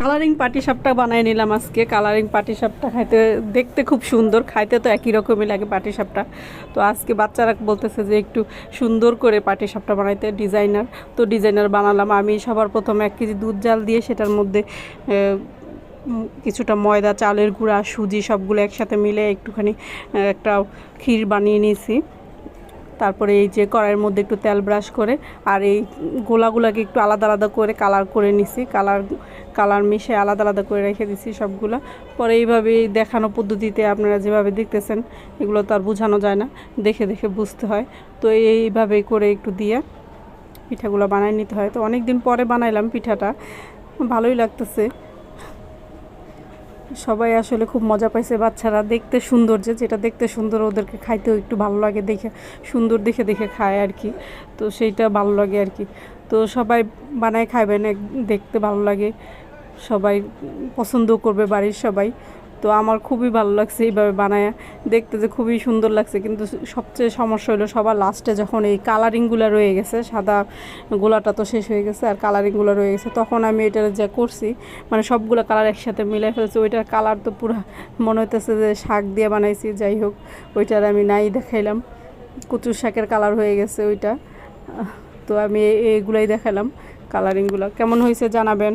Colouring পাটিসাপটা বানাই নিলাম আজকে। কালারিং পাটিসাপটা খাইতে দেখতে খুব সুন্দর, খাইতে তো একই রকমই লাগে পাটিসাপটা। তো আজকে বাচ্চারা বলতেছে যে একটু সুন্দর করে পাটিসাপটা বানাইতে, ডিজাইনার। তো ডিজাইনার বানালাম। আমি সবার প্রথমে 1 কেজি দুধ জাল দিয়ে সেটার মধ্যে কিছুটা ময়দা, চালের গুঁড়া, সুজি সবগুলো একসাথে মিলে একটুখানি একটা ক্ষীর বানিয়ে নিয়েছি। তারপরে এই যে কড়াইয়ের মধ্যে একটু তেল ব্রাশ করে আর এই গোলাগুলাকে একটু আলাদা আলাদা করে কালার করে নিছি, কালার মিশে আলাদা আলাদা করে রেখে দিছি সবগুলা। পরে এইভাবে দেখানো পদ্ধতিতে আপনারা যেভাবে দেখতেছেন এগুলো তো আর বোঝানো যায় না, দেখে দেখে বুঝতে হয়। তো এইভাবে করে একটু দিয়ে পিঠাগুলো বানাই নিতে হয়। তো অনেক দিন পরে বানাইলাম পিঠাটা, ভালোই লাগতেছে। সবাই আসলে খুব মজা পাইছে। বাচ্চারা দেখতে সুন্দর, যেটা দেখতে সুন্দর ওদেরকে খাইতেও একটু ভালো লাগে, দেখে সুন্দর দেখে দেখে খায় আর কি। তো সেইটা ভালো লাগে আর কি। তো সবাই বানায় খাবেন, দেখতে ভালো লাগে, সবাই পছন্দও করবে বাড়ির সবাই। তো আমার খুবই ভালো লাগছে এইভাবে বানায়, দেখতে যে খুবই সুন্দর লাগছে। কিন্তু সবচেয়ে সমস্যা হলো সবার লাস্টে যখন এই কালারিংগুলো রয়ে গেছে, সাদা গোলাটা তো শেষ হয়ে গেছে আর কালারিংগুলো রয়ে গেছে, তখন আমি এটার যা করছি মানে সবগুলো কালার একসাথে মিলাই ফেলছি। ওইটার কালার তো পুরো মনে হইতেছে যে শাক দিয়ে বানাইছি। যাই হোক, ওইটার আমি নাই দেখাইলাম, কচুর শাকের কালার হয়ে গেছে ওইটা। তো আমি এইগুলাই দেখালাম। কালারিংগুলো কেমন হয়েছে জানাবেন।